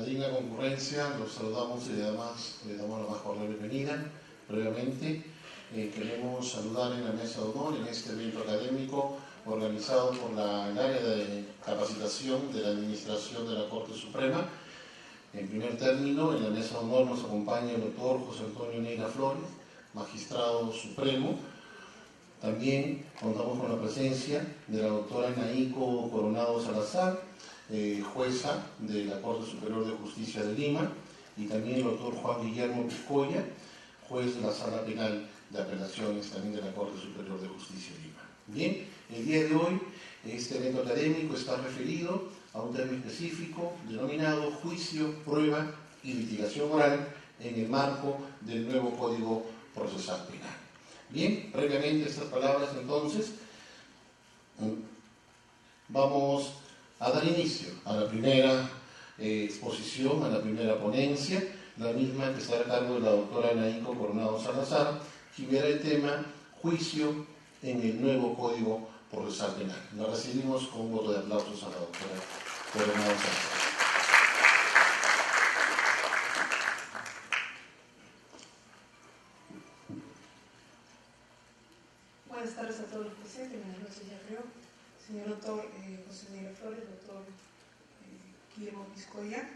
digna concurrencia, los saludamos y además le damos la más cordial bienvenida. Previamente, queremos saludar en la mesa de honor en este evento académico organizado por el área de capacitación de la Administración de la Corte Suprema. En primer término, en la mesa de honor nos acompaña el doctor José Antonio Neira Flores, magistrado supremo. También contamos con la presencia de la doctora Naiko Coronado Salazar, jueza de la Corte Superior de Justicia de Lima, y también el doctor Juan Guillermo Piscoya, juez de la Sala Penal de Apelaciones también de la Corte Superior de Justicia de Lima. Bien, el día de hoy este evento académico está referido a un tema específico denominado juicio, prueba y litigación oral en el marco del nuevo Código Procesal Penal. Bien, previamente estas palabras entonces, vamos a dar inicio a la primera exposición, a la primera ponencia, la misma que está a cargo de la doctora Naiko Coronado Salazar, que verá el tema juicio en el nuevo Código Procesal Penal. La recibimos con un voto de aplausos a la doctora Coronado Salazar. Buenas tardes a todos los presentes, buenas noches ya creo. Señor doctor José Neira Flores, doctor Guillermo Piscoya,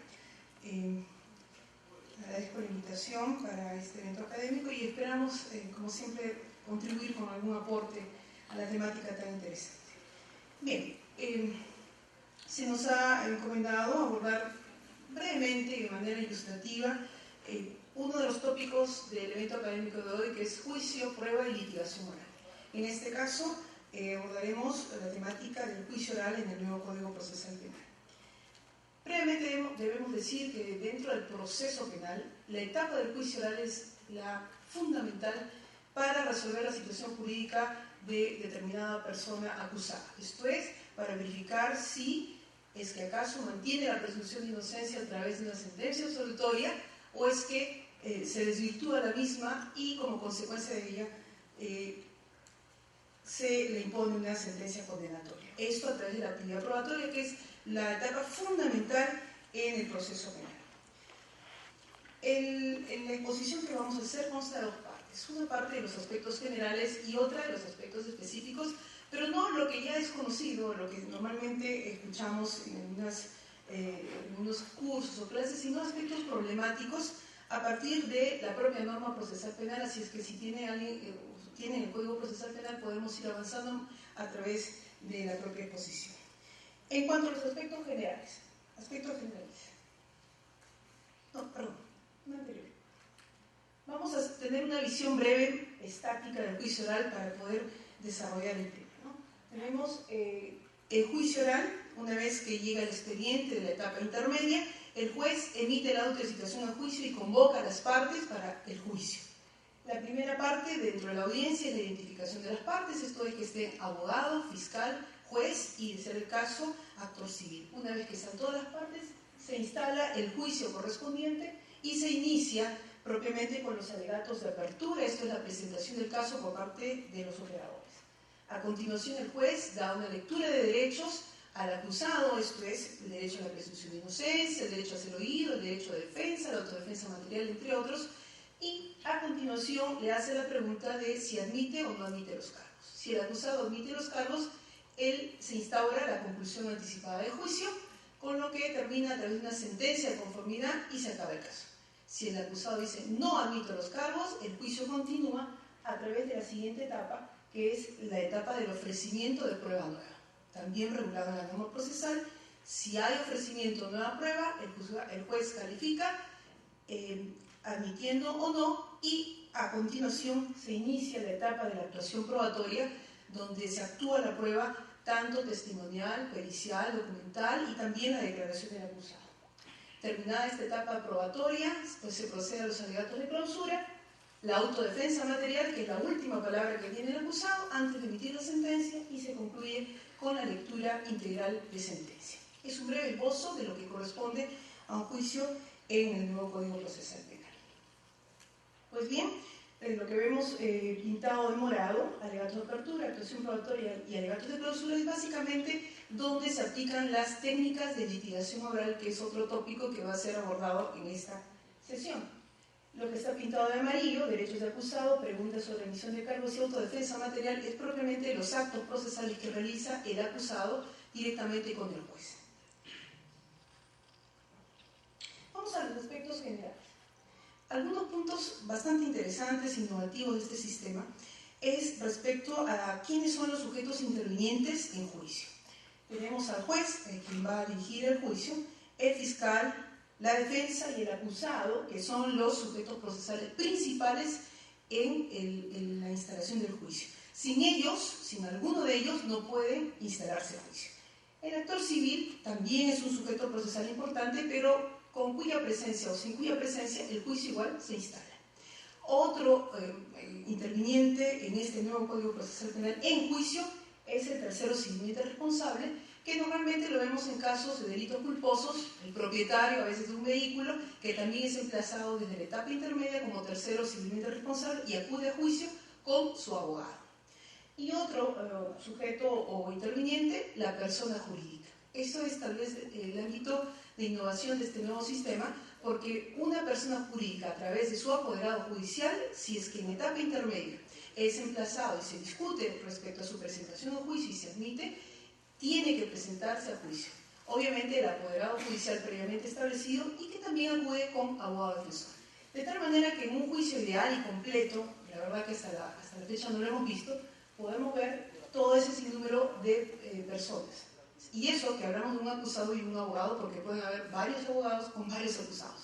agradezco la invitación para este evento académico y esperamos, como siempre, contribuir con algún aporte a la temática tan interesante. Bien, se nos ha encomendado abordar brevemente y de manera ilustrativa uno de los tópicos del evento académico de hoy, que es juicio, prueba y litigación oral. En este caso, abordaremos la temática del juicio oral en el nuevo Código Procesal Penal. Previamente debemos decir que dentro del proceso penal, la etapa del juicio oral es la fundamental para resolver la situación jurídica de determinada persona acusada. Esto es, para verificar si es que acaso mantiene la presunción de inocencia a través de una sentencia absolutoria o es que se desvirtúa la misma y como consecuencia de ella se le impone una sentencia condenatoria. Esto a través de la actividad probatoria, que es la etapa fundamental en el proceso penal. En la exposición que vamos a hacer consta de dos partes. Una parte de los aspectos generales y otra de los aspectos específicos, pero no lo que ya es conocido, lo que normalmente escuchamos en unos cursos o clases, sino aspectos problemáticos a partir de la propia norma procesal penal. Así es que si tiene alguien tiene el Código Procesal Penal, podemos ir avanzando a través de la propia exposición. En cuanto a los aspectos generales, vamos a tener una visión breve, estática del juicio oral para poder desarrollar el tema, ¿no? Tenemos el juicio oral. Una vez que llega el expediente de la etapa intermedia, el juez emite la auto de citación al juicio y convoca a las partes para el juicio. La primera parte dentro de la audiencia es la identificación de las partes, esto es que estén abogado, fiscal, juez y, de ser el caso, actor civil. Una vez que están todas las partes, se instala el juicio correspondiente y se inicia propiamente con los alegatos de apertura. Esto es la presentación del caso por parte de los operadores. A continuación, el juez da una lectura de derechos al acusado, esto es el derecho a la presunción de inocencia, el derecho a ser oído, el derecho a defensa, la autodefensa material, entre otros. Y a continuación le hace la pregunta de si admite o no admite los cargos. Si el acusado admite los cargos, él se instaura la conclusión anticipada del juicio, con lo que termina a través de una sentencia de conformidad y se acaba el caso. Si el acusado dice no admito los cargos, el juicio continúa a través de la siguiente etapa, que es la etapa del ofrecimiento de prueba nueva. También regulada en la norma procesal, si hay ofrecimiento de nueva prueba, el juez califica admitiendo o no, y a continuación se inicia la etapa de la actuación probatoria, donde se actúa la prueba tanto testimonial, pericial, documental y también la declaración del acusado. Terminada esta etapa probatoria, pues se procede a los alegatos de clausura, la autodefensa material, que es la última palabra que tiene el acusado antes de emitir la sentencia, y se concluye con la lectura integral de sentencia. Es un breve esbozo de lo que corresponde a un juicio en el nuevo Código Procesal Penal. Pues bien, lo que vemos pintado de morado, alegatos de apertura, actuación probatoria y alegatos de cláusula, es básicamente donde se aplican las técnicas de litigación oral, que es otro tópico que va a ser abordado en esta sesión. Lo que está pintado de amarillo, derechos de acusado, preguntas sobre emisión de cargos y autodefensa material, es propiamente los actos procesales que realiza el acusado directamente con el juez. Vamos a los aspectos generales. Algunos puntos bastante interesantes, innovativos de este sistema, es respecto a quiénes son los sujetos intervinientes en juicio. Tenemos al juez, quien va a dirigir el juicio, el fiscal, la defensa y el acusado, que son los sujetos procesales principales en la instalación del juicio. Sin ellos, sin alguno de ellos, no puede instalarse el juicio. El actor civil también es un sujeto procesal importante, pero con cuya presencia o sin cuya presencia el juicio igual se instala. Otro interviniente en este nuevo Código Procesal Penal en juicio es el tercero civilmente responsable, que normalmente lo vemos en casos de delitos culposos, el propietario a veces de un vehículo, que también es emplazado desde la etapa intermedia como tercero civilmente responsable y acude a juicio con su abogado. Y otro sujeto o interviniente, la persona jurídica. Eso es tal vez el ámbito de innovación de este nuevo sistema, porque una persona jurídica a través de su apoderado judicial, si es que en etapa intermedia es emplazado y se discute respecto a su presentación a juicio y se admite, tiene que presentarse a juicio. Obviamente el apoderado judicial previamente establecido y que también acude con abogado defensor. De tal manera que en un juicio ideal y completo, la verdad que hasta la fecha no lo hemos visto, podemos ver todo ese sinnúmero de personas. Y eso que hablamos de un acusado y un abogado, porque pueden haber varios abogados con varios acusados.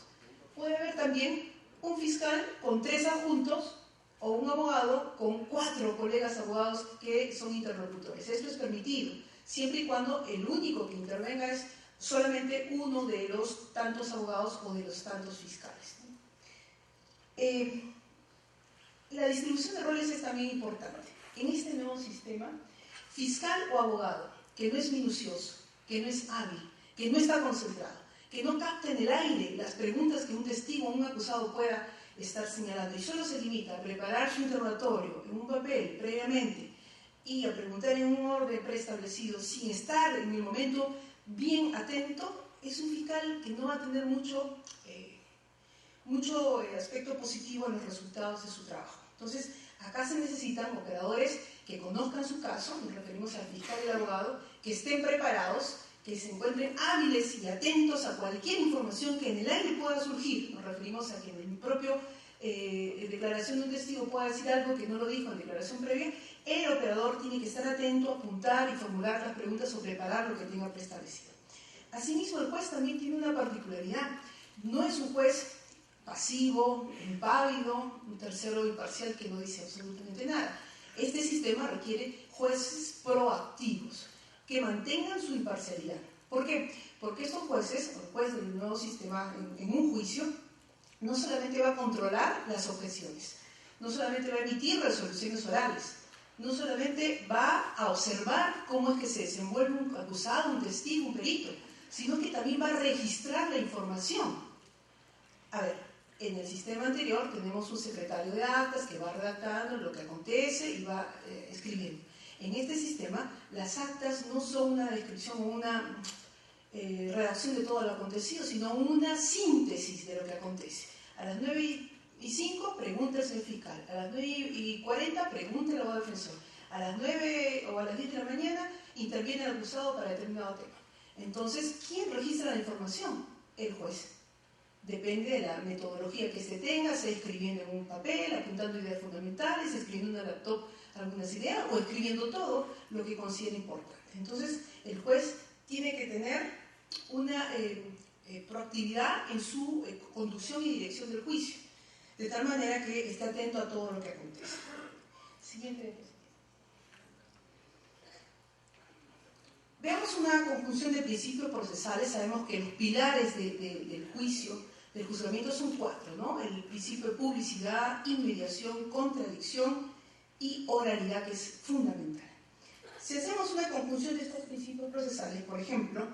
Puede haber también un fiscal con 3 adjuntos o un abogado con 4 colegas abogados que son interlocutores. Esto es permitido, siempre y cuando el único que intervenga es solamente uno de los tantos abogados o de los tantos fiscales. La distribución de roles es también importante. En este nuevo sistema, fiscal o abogado que no es minucioso, que no es hábil, que no está concentrado, que no capta en el aire las preguntas que un testigo o un acusado pueda estar señalando y solo se limita a preparar su interrogatorio en un papel previamente y a preguntar en un orden preestablecido sin estar en el momento bien atento, es un fiscal que no va a tener mucho aspecto positivo en los resultados de su trabajo. Entonces, acá se necesitan operadores que conozcan su caso, nos referimos al fiscal y al abogado, que estén preparados, que se encuentren hábiles y atentos a cualquier información que en el aire pueda surgir. Nos referimos a que en el propio declaración de un testigo pueda decir algo que no lo dijo en declaración previa. El operador tiene que estar atento, apuntar y formular las preguntas o preparar lo que tenga preestablecido. Asimismo, el juez también tiene una particularidad. No es un juez pasivo, impávido, un tercero imparcial que no dice absolutamente nada. Este sistema requiere jueces proactivos, que mantengan su imparcialidad. ¿Por qué? Porque estos jueces, o el juez del nuevo sistema en un juicio, no solamente va a controlar las objeciones, no solamente va a emitir resoluciones orales, no solamente va a observar cómo es que se desenvuelve un acusado, un testigo, un perito, sino que también va a registrar la información. A ver, en el sistema anterior tenemos un secretario de actas que va redactando lo que acontece y va escribiendo. En este sistema, las actas no son una descripción o una redacción de todo lo acontecido, sino una síntesis de lo que acontece. A las 9:05 pregunta el señor fiscal, a las 9:40 pregunta el abogado defensor, a las 9 o a las 10 de la mañana interviene el acusado para determinado tema. Entonces, ¿quién registra la información? El juez. Depende de la metodología que se tenga, sea escribiendo en un papel, apuntando ideas fundamentales, escribiendo en el laptop algunas ideas o escribiendo todo lo que considera importante. Entonces, el juez tiene que tener una proactividad en su conducción y dirección del juicio, de tal manera que esté atento a todo lo que acontece. Siguiente. Veamos una conclusión de principios procesales. Sabemos que los pilares del juicio, del juzgamiento son 4, ¿no? El principio de publicidad, inmediación, contradicción y oralidad, que es fundamental. Si hacemos una conclusión de estos principios procesales, por ejemplo,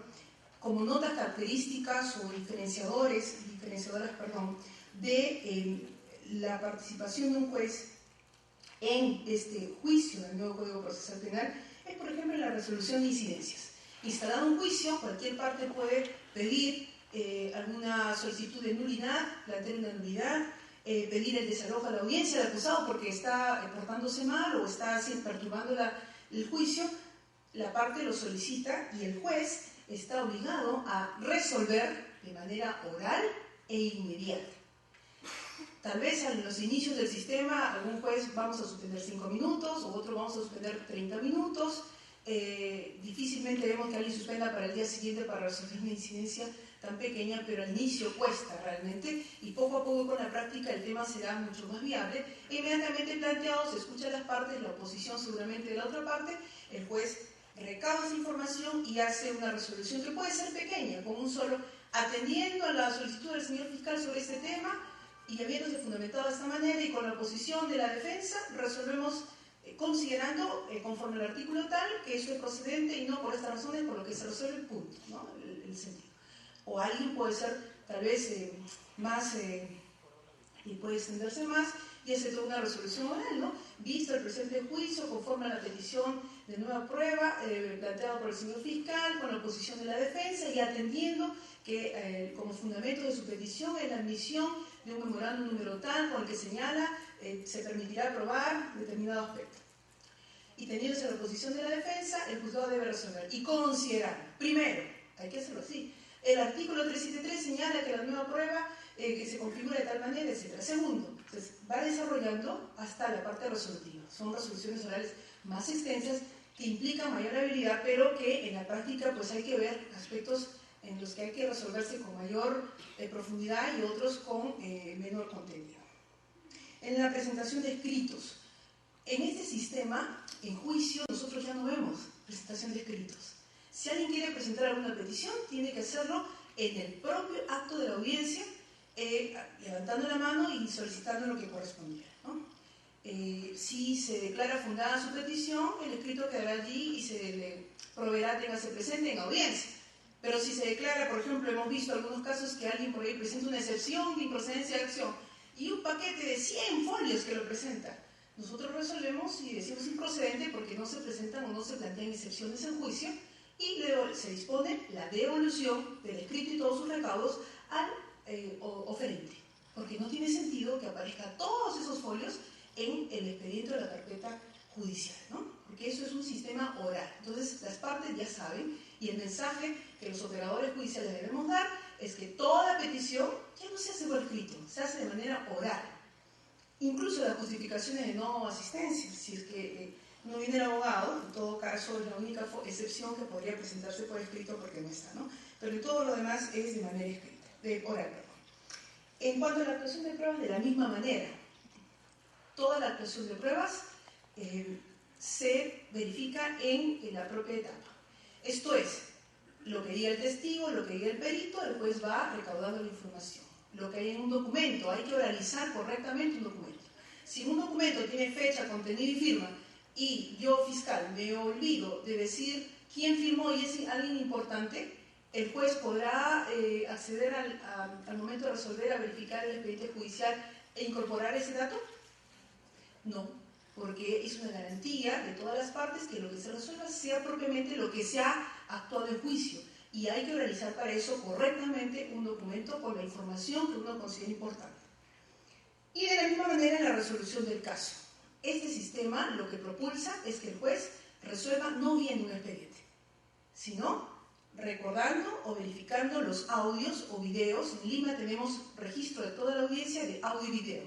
como notas características o diferenciadoras, de la participación de un juez en este juicio del nuevo Código Procesal Penal es, por ejemplo, la resolución de incidencias. Instalado un juicio, cualquier parte puede pedir alguna solicitud de nulidad, plantear una nulidad, pedir el desalojo a la audiencia del acusado porque está portándose mal o está perturbando el juicio. La parte lo solicita y el juez está obligado a resolver de manera oral e inmediata. Tal vez a los inicios del sistema algún juez vamos a suspender 5 minutos o otro vamos a suspender 30 minutos. Difícilmente vemos que alguien suspenda para el día siguiente para resolver una incidencia tan pequeña, pero al inicio cuesta realmente y poco a poco con la práctica el tema será mucho más viable. Inmediatamente planteado, se escuchan las partes, la oposición seguramente de la otra parte, el juez recaba esa información y hace una resolución que puede ser pequeña, con un solo, atendiendo a la solicitud del señor fiscal sobre este tema y habiéndose fundamentado de esta manera y con la oposición de la defensa, resolvemos considerando, conforme al artículo tal, que eso es procedente y no por estas razones por lo que se resuelve el punto, ¿no? El sentido. O alguien puede ser tal vez más, y puede extenderse más, y hace toda una resolución oral, ¿no? Visto el presente juicio, conforme a la petición de nueva prueba planteada por el señor fiscal, con la oposición de la defensa y atendiendo que como fundamento de su petición es la admisión de un memorándum número tal con el que señala se permitirá aprobar determinado aspecto. Y teniéndose la oposición de la defensa, el juzgado debe resolver y considerar, primero, hay que hacerlo así, el artículo 373 señala que la nueva prueba que se configura de tal manera, etc. Segundo, entonces, va desarrollando hasta la parte resolutiva. Son resoluciones orales más extensas que implican mayor habilidad, pero que en la práctica pues hay que ver aspectos en los que hay que resolverse con mayor profundidad y otros con menor contenido. En la presentación de escritos. En este sistema, en juicio, nosotros ya no vemos presentación de escritos. Si alguien quiere presentar alguna petición, tiene que hacerlo en el propio acto de la audiencia, levantando la mano y solicitando lo que correspondiera, ¿no? Si se declara fundada su petición, el escrito quedará allí y se le proveerá, téngase presente en audiencia. Pero si se declara, por ejemplo, hemos visto algunos casos que alguien por ahí presenta una excepción de improcedencia de acción y un paquete de 100 folios que lo presenta. Nosotros resolvemos y decimos improcedente porque no se presentan o no se plantean excepciones en juicio y se dispone la devolución del escrito y todos sus recaudos al oferente, porque no tiene sentido que aparezcan todos esos folios en el expediente de la carpeta judicial, ¿no? Porque eso es un sistema oral. Entonces las partes ya saben y el mensaje que los operadores judiciales debemos dar es que toda petición ya no se hace por escrito, se hace de manera oral. Incluso las justificaciones de no asistencia, si es que no viene el abogado, en todo caso es la única excepción que podría presentarse por escrito porque no está, ¿no? Pero en todo lo demás es de manera escrita, de oral, perdón. En cuanto a la actuación de pruebas, de la misma manera, toda la actuación de pruebas se verifica en la propia etapa. Esto es, lo que diga el testigo, lo que diga el perito, el juez va recaudando la información. Lo que hay en un documento, hay que oralizar correctamente un documento. Si un documento tiene fecha, contenido y firma, y yo, fiscal, me olvido de decir quién firmó y es alguien importante, el juez podrá acceder al momento de resolver, a verificar el expediente judicial e incorporar ese dato. No, porque es una garantía de todas las partes que lo que se resuelva sea propiamente lo que se ha actuado en juicio. Y hay que realizar para eso correctamente un documento con la información que uno considera importante. Y de la misma manera en la resolución del caso. Este sistema lo que propulsa es que el juez resuelva no viendo un expediente, sino recordando o verificando los audios o videos. En Lima tenemos registro de toda la audiencia de audio y video.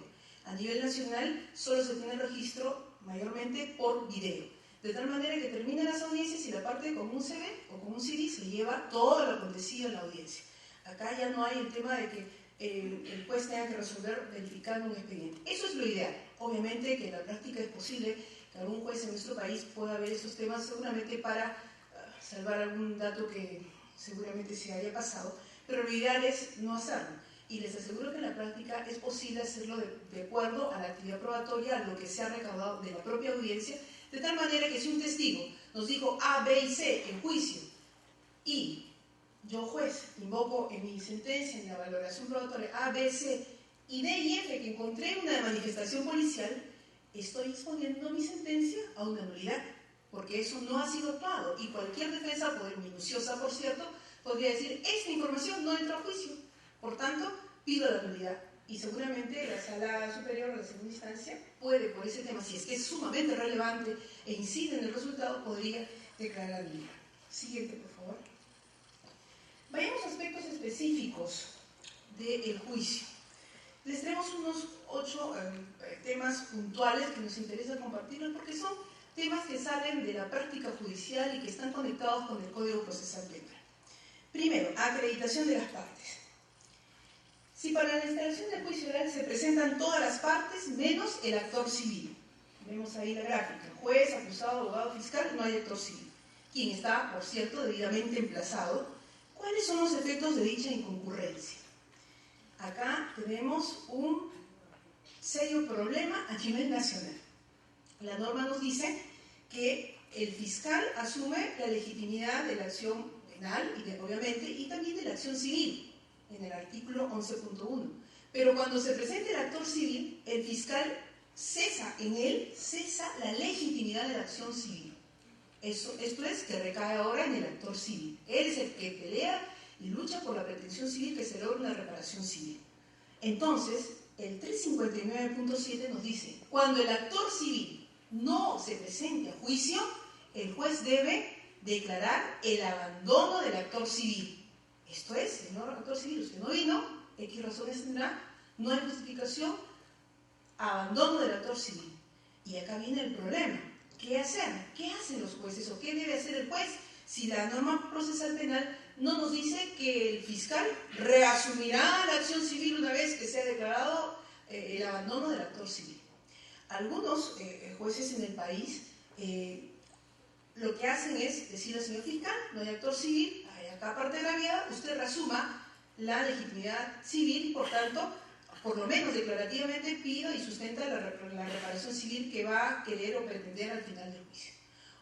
A nivel nacional solo se tiene registro mayormente por video. De tal manera que terminan las audiencias y la parte con un CD o con un CD se lleva todo lo acontecido en la audiencia. Acá ya no hay el tema de que el juez tenga que resolver verificando un expediente. Eso es lo ideal. Obviamente que en la práctica es posible que algún juez en nuestro país pueda ver esos temas seguramente para salvar algún dato que seguramente se haya pasado, pero lo ideal es no hacerlo. Y les aseguro que en la práctica es posible hacerlo de acuerdo a la actividad probatoria, a lo que se ha recaudado de la propia audiencia, de tal manera que si un testigo nos dijo A, B y C en juicio y yo, juez, invoco en mi sentencia, en la valoración probatoria A, B, C y D y F que encontré una manifestación policial, estoy exponiendo mi sentencia a una nulidad, porque eso no ha sido actuado. Y cualquier defensa, minuciosa por cierto, podría decir, esta información no entró a juicio, por tanto, pido la nulidad. Y seguramente la Sala Superior de la segunda instancia puede, por ese tema, si es que es sumamente relevante e incide en el resultado, podría declarar nulidad. Siguiente, por favor. Vayamos a aspectos específicos del juicio. Les traemos unos 8 temas puntuales que nos interesa compartirlos porque son temas que salen de la práctica judicial y que están conectados con el Código Procesal Penal. Primero, acreditación de las partes. Si para la instalación del juicio oral se presentan todas las partes menos el actor civil, vemos ahí la gráfica, juez, acusado, abogado, fiscal, no hay actor civil, quien está, por cierto, debidamente emplazado. ¿Cuáles son los efectos de dicha inconcurrencia? Acá tenemos un serio problema a nivel nacional. La norma nos dice que el fiscal asume la legitimidad de la acción penal, obviamente, y también de la acción civil, en el artículo 11.1. Pero cuando se presente el actor civil, el fiscal cesa la legitimidad de la acción civil. Esto es que recae ahora en el actor civil. Él es el que pelea y lucha por la pretensión civil que se logre una reparación civil. Entonces, el 359.7 nos dice, cuando el actor civil no se presente a juicio, el juez debe declarar el abandono del actor civil. Esto es, señor actor civil, usted no vino, X razones tendrá, no hay justificación, abandono del actor civil. Y acá viene el problema. ¿Qué hacer? ¿Qué hacen los jueces o qué debe hacer el juez si la norma procesal penal no nos dice que el fiscal reasumirá la acción civil una vez que sea declarado el abandono del actor civil? Algunos jueces en el país lo que hacen es decirle al señor fiscal, no hay actor civil, hay acá parte agraviada, usted reasuma la legitimidad civil y por tanto, por lo menos declarativamente pido y sustenta la reparación civil que va a querer o pretender al final del juicio.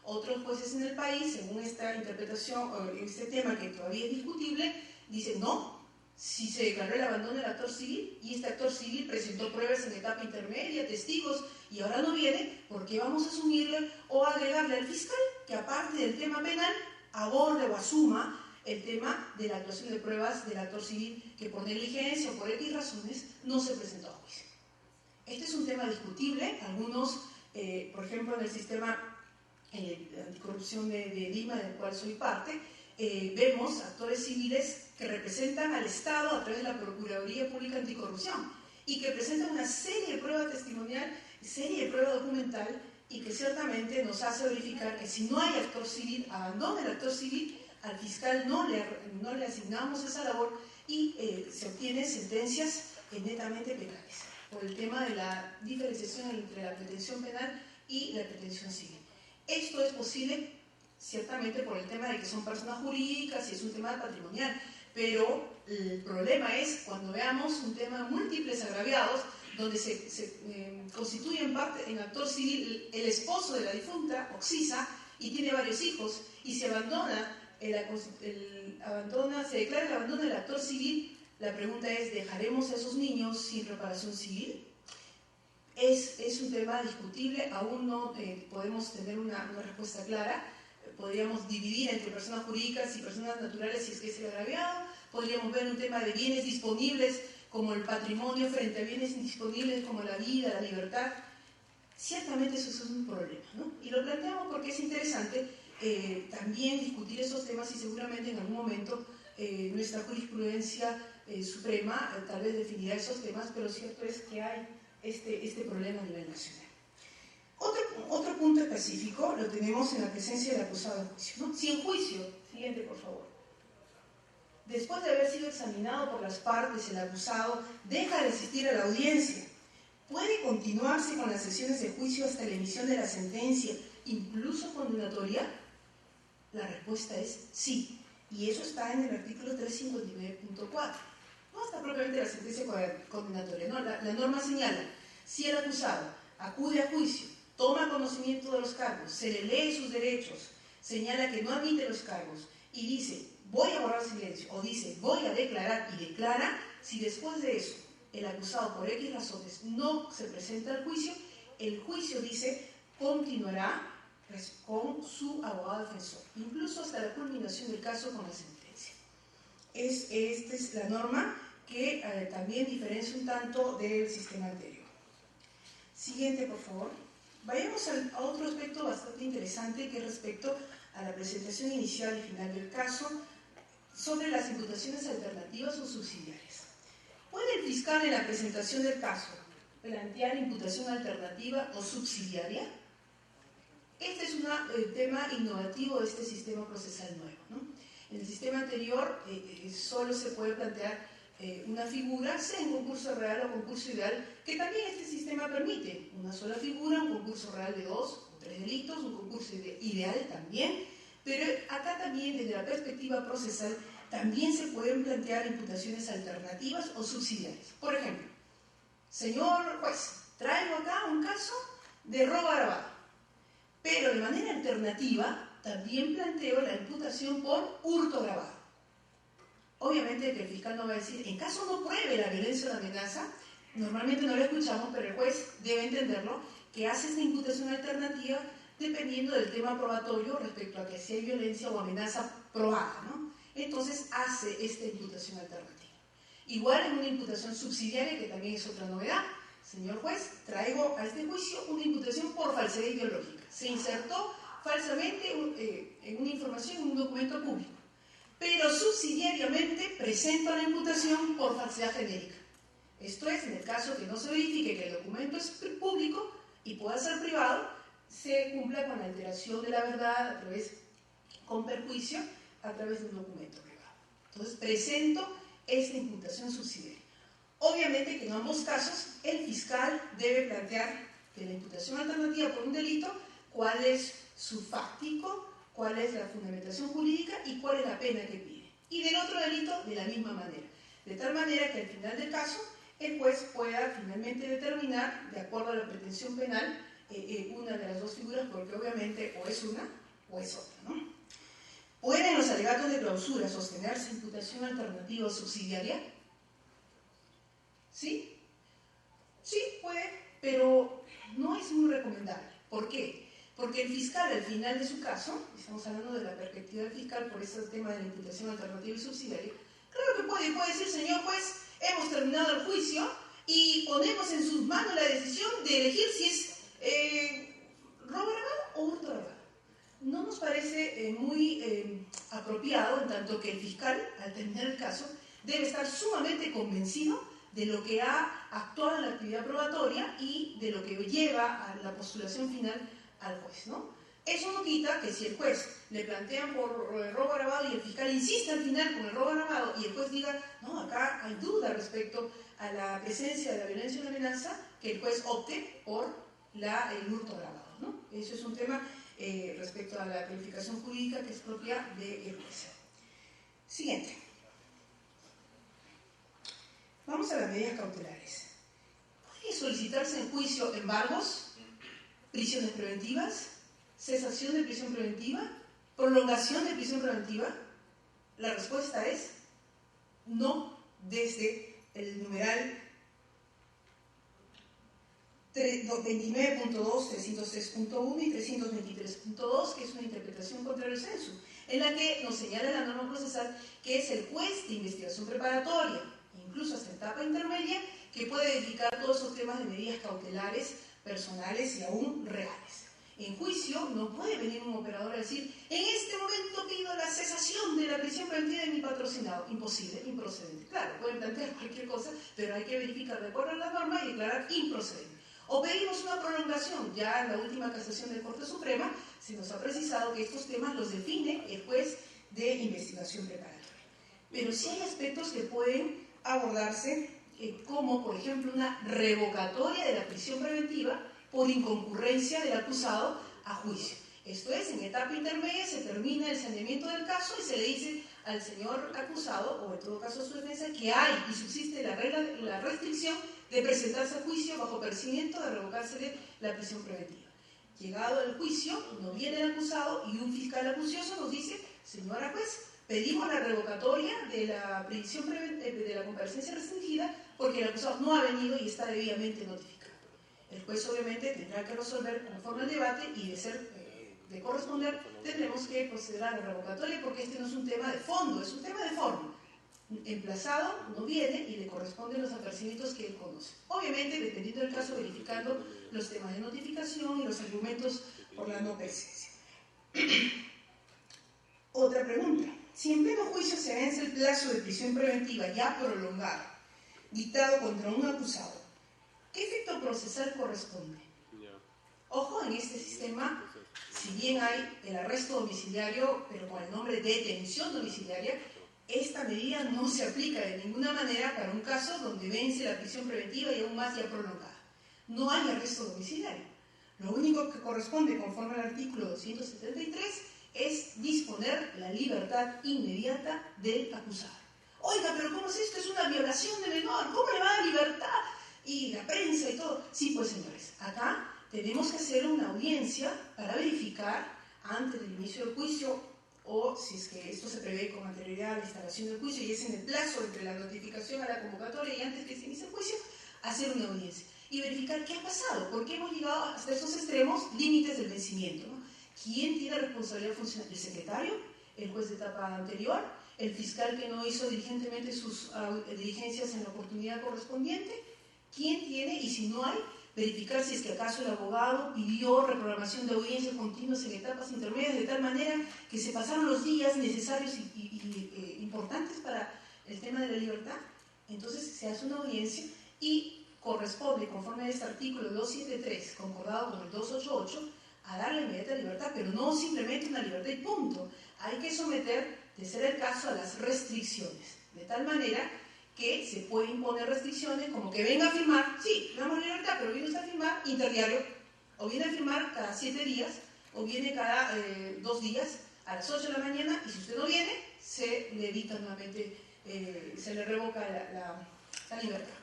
Otros jueces en el país, según esta interpretación, este tema que todavía es discutible, dicen no, si se declaró el abandono del actor civil y este actor civil presentó pruebas en etapa intermedia, testigos, y ahora no viene, ¿por qué vamos a asumirle o agregarle al fiscal que aparte del tema penal aborde o asuma el tema de la actuación de pruebas del actor civil que por negligencia o por X razones no se presentó a juicio? Este es un tema discutible. Algunos, por ejemplo, en el sistema de anticorrupción de Lima, del cual soy parte, vemos actores civiles que representan al Estado a través de la Procuraduría Pública Anticorrupción y que presentan una serie de pruebas testimonial, serie de prueba documental y que ciertamente nos hace verificar que si no hay actor civil, abandona el actor civil, al fiscal no le asignamos esa labor y se obtienen sentencias netamente penales por el tema de la diferenciación entre la pretensión penal y la pretensión civil. Esto es posible ciertamente por el tema de que son personas jurídicas y es un tema patrimonial, pero el problema es cuando veamos un tema de múltiples agraviados donde se constituye en parte en actor civil el esposo de la difunta, Oxisa, y tiene varios hijos, y se abandona, se declara el abandono del actor civil. La pregunta es, ¿dejaremos a esos niños sin reparación civil? Es un tema discutible, aún no podemos tener una respuesta clara. Podríamos dividir entre personas jurídicas y personas naturales si es que es el agraviado. Podríamos ver un tema de bienes disponibles como el patrimonio frente a bienes indisponibles como la vida, la libertad. Ciertamente eso es un problema, ¿no? Y lo planteamos porque es interesante también discutir esos temas y seguramente en algún momento nuestra jurisprudencia suprema tal vez definirá esos temas, pero cierto es que hay este problema a nivel nacional. Otro punto específico lo tenemos en la presencia del acusado en juicio, ¿no? Si en juicio, siguiente por favor, después de haber sido examinado por las partes, el acusado deja de asistir a la audiencia, ¿puede continuarse con las sesiones de juicio hasta la emisión de la sentencia, incluso condenatoria? La respuesta es sí, y eso está en el artículo 359.4. No está propiamente la sentencia condenatoria, no, la norma señala, si el acusado acude a juicio, toma conocimiento de los cargos, se le lee sus derechos, señala que no admite los cargos y dice, voy a guardar silencio, o dice, voy a declarar y declara, si después de eso el acusado por X razones no se presenta al juicio, el juicio dice continuará con su abogado defensor, incluso hasta la culminación del caso con la sentencia. Esta es la norma que también diferencia un tanto del sistema anterior. Siguiente, por favor. Vayamos a otro aspecto bastante interesante, que es respecto a la presentación inicial y final del caso, sobre las imputaciones alternativas o subsidiarias. ¿Puede el fiscal en la presentación del caso plantear imputación alternativa o subsidiaria? Este es un tema innovativo de este sistema procesal nuevo, ¿no? En el sistema anterior solo se puede plantear una figura, sea en concurso real o concurso ideal, que también este sistema permite. Una sola figura, un concurso real de 2 o 3 delitos, un concurso ideal también, pero acá también desde la perspectiva procesal también se pueden plantear imputaciones alternativas o subsidiarias. Por ejemplo, señor juez, traigo acá un caso de robo agravado, pero de manera alternativa también planteo la imputación por hurto agravado. Obviamente que el fiscal no va a decir, en caso no pruebe la violencia o la amenaza, normalmente no lo escuchamos, pero el juez debe entenderlo, que hace esta imputación alternativa dependiendo del tema probatorio respecto a que si hay violencia o amenaza probada, ¿no? Entonces hace esta imputación alternativa. Igual en una imputación subsidiaria, que también es otra novedad. Señor juez, traigo a este juicio una imputación por falsedad ideológica. Se insertó falsamente en una información en un documento público, pero subsidiariamente presento la imputación por falsedad genérica. Esto es, en el caso que no se verifique que el documento es público y pueda ser privado, se cumpla con la alteración de la verdad con perjuicio a través de un documento privado. Entonces, presento esta imputación subsidiaria. Obviamente que en ambos casos el fiscal debe plantear de la imputación alternativa por un delito cuál es su fáctico, cuál es la fundamentación jurídica y cuál es la pena que pide. Y del otro delito de la misma manera. De tal manera que al final del caso el juez pueda finalmente determinar, de acuerdo a la pretensión penal, una de las dos figuras, porque obviamente o es una o es otra, ¿no? ¿Pueden los alegatos de clausura sostenerse imputación alternativa o subsidiaria? ¿Sí? Sí, puede, pero no es muy recomendable. ¿Por qué? Porque el fiscal al final de su caso, estamos hablando de la perspectiva del fiscal por ese tema de la imputación alternativa y subsidiaria, claro que puede decir, señor juez, hemos terminado el juicio y ponemos en sus manos la decisión de elegir si es robo agravado o hurto agravado. No nos parece muy apropiado, en tanto que el fiscal, al terminar el caso, debe estar sumamente convencido de lo que ha actuado en la actividad probatoria y de lo que lleva a la postulación final al juez, ¿no? Eso no quita que si el juez le plantean por robo agravado y el fiscal insiste al final con el robo agravado y el juez diga, no, acá hay duda respecto a la presencia de la violencia o la amenaza, que el juez opte por el hurto agravado, ¿no? Eso es un tema respecto a la calificación jurídica que es propia del juez. Siguiente. Vamos a las medidas cautelares. ¿Puede solicitarse en juicio embargos, prisiones preventivas, cesación de prisión preventiva, prolongación de prisión preventiva? La respuesta es no, desde el numeral 29.2, 306.1 y 323.2, que es una interpretación contra el censo, en la que nos señala la norma procesal que es el juez de investigación preparatoria, incluso hasta etapa intermedia, que puede verificar todos esos temas de medidas cautelares, personales y aún reales. En juicio no puede venir un operador a decir, en este momento pido la cesación de la prisión preventiva de mi patrocinado. Imposible, improcedente. Claro, pueden plantear cualquier cosa, pero hay que verificar de acuerdo a la norma y declarar improcedente. O pedimos una prolongación. Ya en la última casación de Corte Suprema se nos ha precisado que estos temas los define el juez de investigación preparatoria. Pero sí hay aspectos que pueden abordarse como, por ejemplo, una revocatoria de la prisión preventiva por inconcurrencia del acusado a juicio. Esto es, en etapa intermedia se termina el saneamiento del caso y se le dice al señor acusado, o en todo caso a su defensa, que hay y subsiste la restricción de presentarse a juicio bajo percibimiento de revocársele la prisión preventiva. Llegado el juicio, no viene el acusado y un fiscal acucioso nos dice, señora juez, Pedimos la revocatoria de la previsión de la comparecencia restringida porque el acusado no ha venido y está debidamente notificado. El juez obviamente tendrá que resolver conforme al debate y de corresponder tendremos que proceder a la revocatoria porque este no es un tema de fondo, es un tema de forma. Emplazado no viene y le corresponden los apercibimientos que él conoce. Obviamente, dependiendo del caso, verificando los temas de notificación y los argumentos por la no presencia. Otra pregunta. Si en pleno juicio se vence el plazo de prisión preventiva ya prolongado, dictado contra un acusado, ¿qué efecto procesal corresponde? Ojo, en este sistema, si bien hay el arresto domiciliario, pero con el nombre de detención domiciliaria, esta medida no se aplica de ninguna manera para un caso donde vence la prisión preventiva y aún más ya prolongada. No hay arresto domiciliario. Lo único que corresponde, conforme al artículo 273, es disponer la libertad inmediata del acusado. Oiga, pero ¿cómo es esto? Es una violación de menor. ¿Cómo le va a dar libertad? Y la prensa y todo. Sí, pues señores, acá tenemos que hacer una audiencia para verificar antes del inicio del juicio o si es que esto se prevé con anterioridad a la instalación del juicio y es en el plazo entre la notificación a la convocatoria y antes que se inicie el juicio, hacer una audiencia y verificar qué ha pasado, por qué hemos llegado hasta esos extremos límites del vencimiento, ¿no? ¿Quién tiene responsabilidad funcional? ¿El secretario? ¿El juez de etapa anterior? ¿El fiscal que no hizo diligentemente sus diligencias en la oportunidad correspondiente? ¿Quién tiene? Y si no hay, verificar si es que acaso el abogado pidió reprogramación de audiencias continuas en etapas intermedias de tal manera que se pasaron los días necesarios y importantes para el tema de la libertad. Entonces se hace una audiencia y corresponde, conforme a este artículo 273, concordado con el 288, a darle inmediata libertad, pero no simplemente una libertad y punto. Hay que someter, de ser el caso, a las restricciones, de tal manera que se puede imponer restricciones como que venga a firmar, sí, le damos libertad, pero viene usted a firmar interdiario, o viene a firmar cada 7 días, o viene cada 2 días, a las 8 de la mañana, y si usted no viene, se le evita nuevamente, se le revoca la libertad.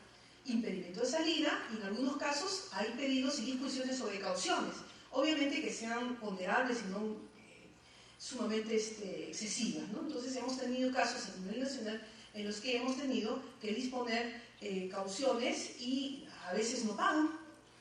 Impedimento de salida, y en algunos casos hay pedidos y discusiones sobre cauciones, obviamente que sean ponderables y no sumamente excesivas, ¿no? Entonces hemos tenido casos a nivel nacional en los que hemos tenido que disponer cauciones y a veces no pagan,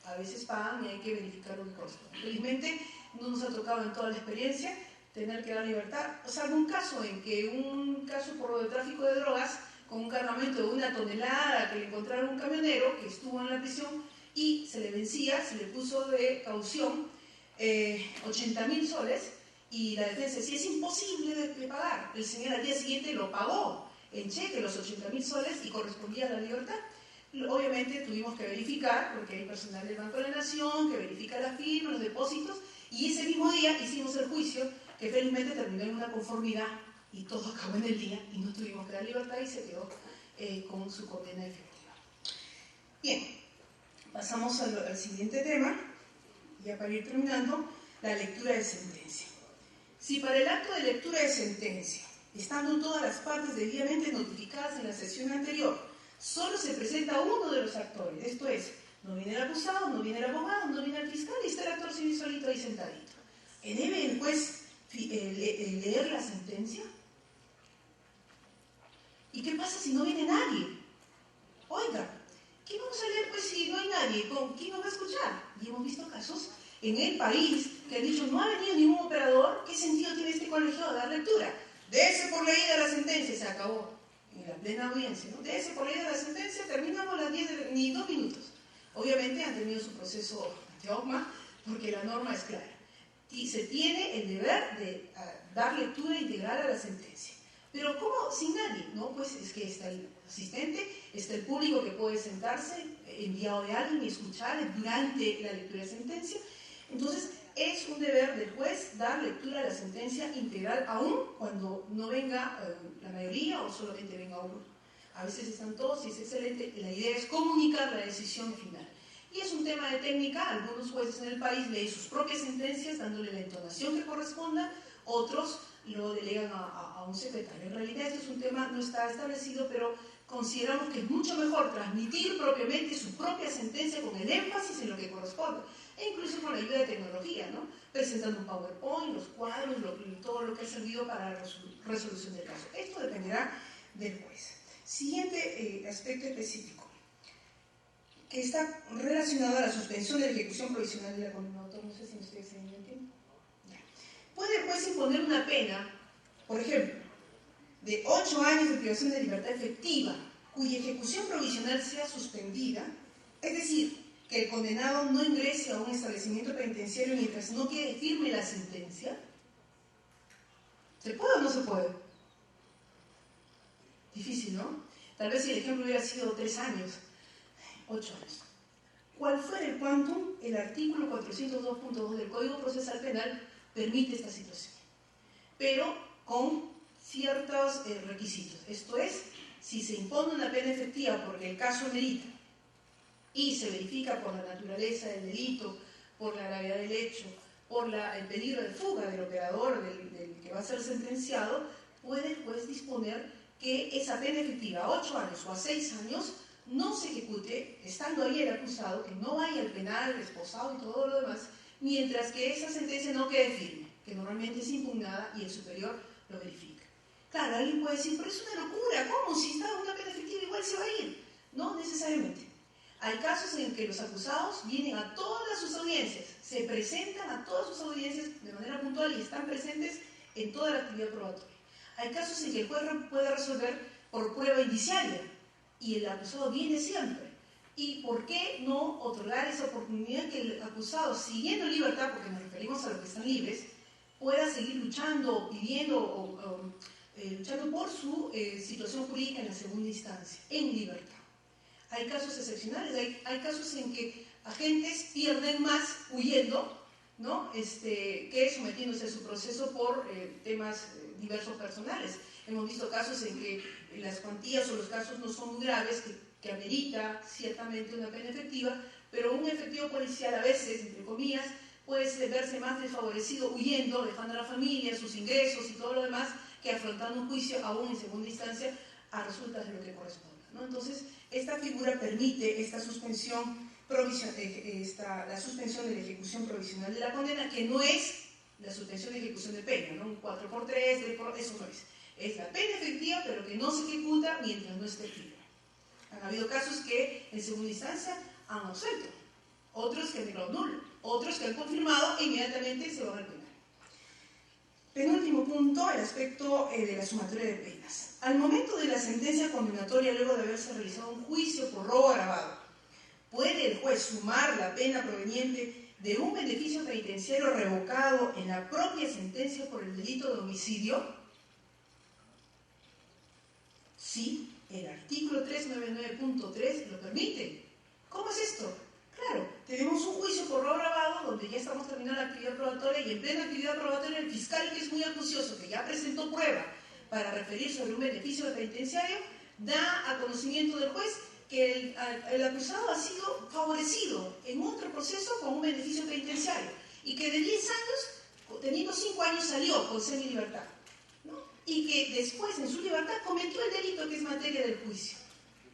a veces pagan y hay que verificar lo que corresponde. Felizmente no nos ha tocado en toda la experiencia tener que dar libertad, salvo un caso en que un caso por de tráfico de drogas con un cargamento de 1 tonelada que le encontraron un camionero que estuvo en la prisión y se le vencía, se le puso de caución 80.000 soles y la defensa decía es imposible de pagar. El señor al día siguiente lo pagó en cheque los 80.000 soles y correspondía a la libertad. Obviamente tuvimos que verificar, porque hay personal del Banco de la Nación que verifica las firmas, los depósitos, y ese mismo día hicimos el juicio que felizmente terminó en una conformidad y todo acabó en el día y no tuvimos que dar libertad y se quedó con su condena efectiva. Bien, pasamos al siguiente tema, ya para ir terminando, la lectura de sentencia. Si para el acto de lectura de sentencia, estando todas las partes debidamente notificadas en la sesión anterior, solo se presenta uno de los actores, esto es, no viene el acusado, no viene el abogado, no viene el fiscal y está el actor civil solito ahí sentadito. ¿Debe el juez leer la sentencia? ¿Y qué pasa si no viene nadie? Oiga, ¿qué vamos a leer pues si no hay nadie? ¿Quién nos va a escuchar? Y hemos visto casos en el país que han dicho no ha venido ningún operador, ¿qué sentido tiene este colegio de dar lectura? Dése por leída la sentencia, se acabó en la plena audiencia, ¿no? Dése por leída la sentencia, terminamos las 10 ni 2 minutos. Obviamente han tenido su proceso de dogma, porque la norma es clara. Y se tiene el deber de dar lectura integral a la sentencia. Pero ¿cómo sin nadie? No, pues es que está el asistente, está el público que puede sentarse, enviado de alguien y escuchar durante la lectura de sentencia. Entonces, es un deber del juez dar lectura a la sentencia integral, aún cuando no venga la mayoría o solamente venga uno. A veces están todos y es excelente. La idea es comunicar la decisión final. Y es un tema de técnica. Algunos jueces en el país leen sus propias sentencias dándole la entonación que corresponda, otros lo delegan a un secretario. En realidad este es un tema, no está establecido, pero consideramos que es mucho mejor transmitir propiamente su propia sentencia con el énfasis en lo que corresponde. e incluso con la ayuda de tecnología, ¿no? Presentando un PowerPoint, los cuadros, todo lo que ha servido para la resolución del caso. Esto dependerá del juez. Siguiente aspecto específico, que está relacionado a la suspensión de la ejecución provisional de la condena. No sé si me estoy excediendo el tiempo. Puede el juez imponer una pena, por ejemplo, de 8 años de privación de libertad efectiva, cuya ejecución provisional sea suspendida, es decir, que el condenado no ingrese a un establecimiento penitenciario mientras no quede firme la sentencia. ¿Se puede o no se puede? Difícil, ¿no? Tal vez si el ejemplo hubiera sido 3 años, 8 años. ¿Cuál fuera el quantum? El artículo 402.2 del Código Procesal Penal permite esta situación, pero con ciertos requisitos. Esto es, si se impone una pena efectiva porque el caso merita y se verifica por la naturaleza del delito, por la gravedad del hecho, por el peligro de fuga del operador, del que va a ser sentenciado, puede el juez disponer que esa pena efectiva a 8 años o a 6 años no se ejecute, estando ahí el acusado, que no vaya al penal, esposado y todo lo demás, mientras que esa sentencia no quede firme, que normalmente es impugnada y el superior lo verifica. Claro, alguien puede decir, pero es una locura, ¿cómo? Si está una pena efectiva igual se va a ir. No necesariamente. Hay casos en que los acusados vienen a todas sus audiencias, se presentan a todas sus audiencias de manera puntual y están presentes en toda la actividad probatoria. Hay casos en que el juez puede resolver por prueba indiciaria y el acusado viene siempre. ¿Y por qué no otorgar esa oportunidad que el acusado, siguiendo libertad, porque nos referimos a los que están libres, pueda seguir luchando, pidiendo luchando por su situación jurídica en la segunda instancia, en libertad? Hay casos excepcionales, hay casos en que agentes pierden más huyendo, ¿no? Que sometiéndose a su proceso por temas diversos personales. Hemos visto casos en que las cuantías o los casos no son muy graves, que amerita ciertamente una pena efectiva, pero un efectivo policial a veces, entre comillas, puede verse más desfavorecido huyendo, dejando a la familia, sus ingresos y todo lo demás, que afrontando un juicio aún en segunda instancia a resultas de lo que corresponda, ¿no? Entonces, esta figura permite esta suspensión la suspensión de la ejecución provisional de la condena, que no es la suspensión de ejecución de pena, ¿no? Un 4x3, eso no es. Es la pena efectiva, pero que no se ejecuta mientras no esté firme. Han habido casos que en segunda instancia han absuelto, otros que han declarado nulo, otros que han confirmado e inmediatamente se van al penal. Penúltimo punto, el aspecto de la sumatoria de penas. Al momento de la sentencia condenatoria, luego de haberse realizado un juicio por robo agravado, ¿puede el juez sumar la pena proveniente de un beneficio penitenciario revocado en la propia sentencia por el delito de homicidio? Sí, el artículo 399.3 lo permite. ¿Cómo es esto? Claro, tenemos un juicio por robo agravado donde ya estamos terminando la actividad probatoria y en plena actividad probatoria el fiscal, que es muy acucioso, que ya presentó prueba para referir sobre un beneficio penitenciario, da a conocimiento del juez que el acusado ha sido favorecido en otro proceso con un beneficio penitenciario y que de 10 años, teniendo 5 años, salió con semilibertad, ¿no? Y que después en su libertad cometió el delito que es materia del juicio,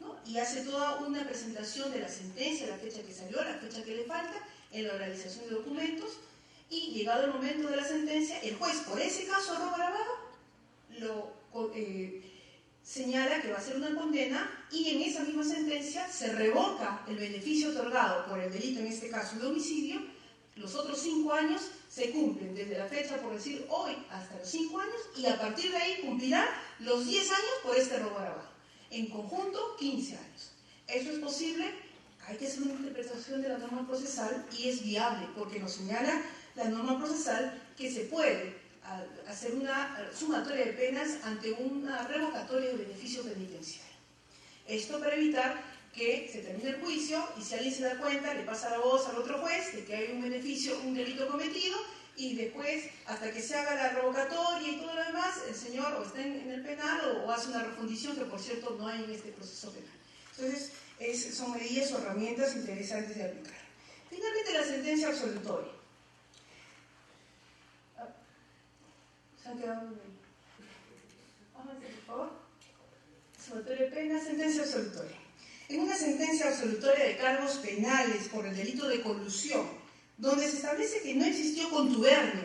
¿no? Y hace toda una presentación de la sentencia, la fecha que salió, la fecha que le falta, en la realización de documentos, y llegado el momento de la sentencia, el juez, por ese caso de robo agravado, lo señala que va a ser una condena y en esa misma sentencia se revoca el beneficio otorgado por el delito, en este caso de homicidio. Los otros 5 años se cumplen desde la fecha, por decir hoy, hasta los 5 años, y a partir de ahí cumplirá los 10 años por este robo agravado. En conjunto, 15 años. Eso es posible, hay que hacer una interpretación de la norma procesal y es viable, porque nos señala la norma procesal que se puede hacer una sumatoria de penas ante una revocatoria de beneficio penitenciario. Esto para evitar que se termine el juicio y si alguien se da cuenta, le pasa la voz al otro juez de que hay un beneficio, un delito cometido, y después, hasta que se haga la revocatoria y todo lo demás, el señor o está en el penal o hace una refundición, que por cierto no hay en este proceso penal. Entonces, son medidas o herramientas interesantes de aplicar. Finalmente, la sentencia absolutoria. ¿Se han quedado? Avance, por favor. Sumatoria de pena, sentencia absolutoria. En una sentencia absolutoria de cargos penales por el delito de colusión donde se establece que no existió contubernio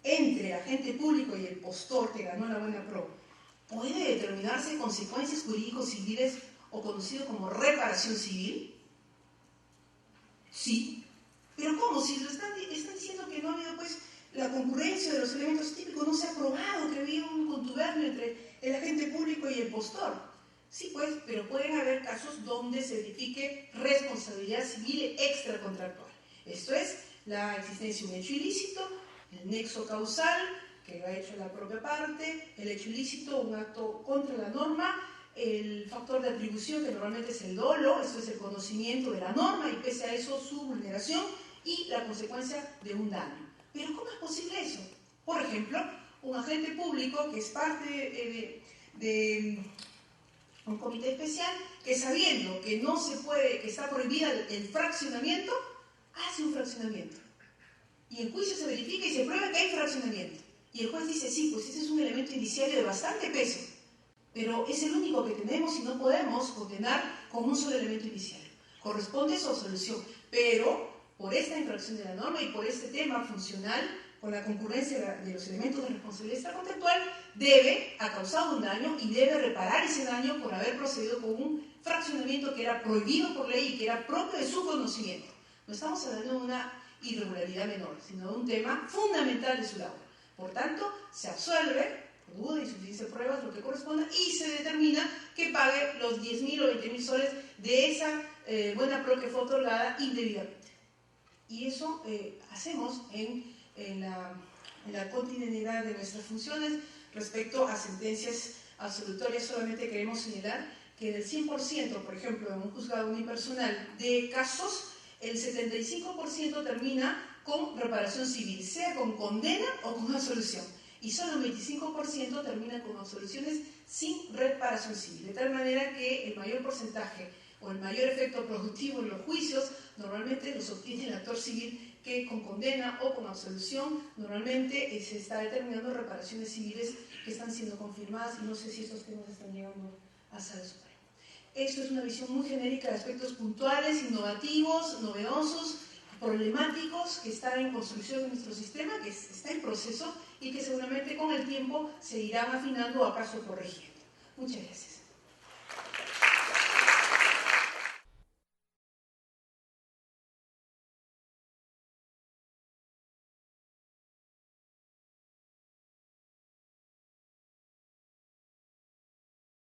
entre el agente público y el postor que ganó la buena pro, ¿puede determinarse consecuencias jurídicos civiles o conocido como reparación civil? Sí. ¿Pero cómo? Si lo están diciendo que no ha habido pues la concurrencia de los elementos típicos, no se ha probado que había un contubernio entre el agente público y el postor. Sí, pues, pero pueden haber casos donde se verifique responsabilidad civil extracontractual. Esto es, la existencia de un hecho ilícito, el nexo causal, que lo ha hecho la propia parte, el hecho ilícito, un acto contra la norma, el factor de atribución, que normalmente es el dolo, esto es el conocimiento de la norma y pese a eso su vulneración, y la consecuencia de un daño. Pero ¿cómo es posible eso? Por ejemplo, un agente público que es parte de un comité especial que sabiendo que no se puede, que está prohibida el fraccionamiento, hace un fraccionamiento. Y en juicio se verifica y se prueba que hay fraccionamiento. Y el juez dice, sí, pues ese es un elemento indiciario de bastante peso, pero es el único que tenemos y no podemos condenar con un solo elemento indiciario. Corresponde su absolución, pero por esta infracción de la norma y por este tema funcional, con la concurrencia de los elementos de responsabilidad extracontractual, debe, ha causado un daño y debe reparar ese daño por haber procedido con un fraccionamiento que era prohibido por ley y que era propio de su conocimiento. No estamos hablando de una irregularidad menor, sino de un tema fundamental de su labor. Por tanto, se absuelve, por duda y suficiencia de pruebas, lo que corresponda, y se determina que pague los 10.000 o 20.000 soles de esa buena pro que fue otorgada indebidamente. Y eso hacemos en la continuidad de nuestras funciones respecto a sentencias absolutorias. Solamente queremos señalar que del 100%, por ejemplo, en un juzgado unipersonal de casos, el 75% termina con reparación civil, sea con condena o con absolución. Y solo el 25% termina con absoluciones sin reparación civil. De tal manera que el mayor porcentaje o el mayor efecto productivo en los juicios normalmente los obtiene el actor civil, que con condena o con absolución normalmente se está determinando reparaciones civiles que están siendo confirmadas, y no sé si estos temas están llegando a Sala Suprema. Esto es una visión muy genérica de aspectos puntuales, innovativos, novedosos, problemáticos, que están en construcción en nuestro sistema, que está en proceso y que seguramente con el tiempo se irán afinando o acaso corrigiendo. Muchas gracias.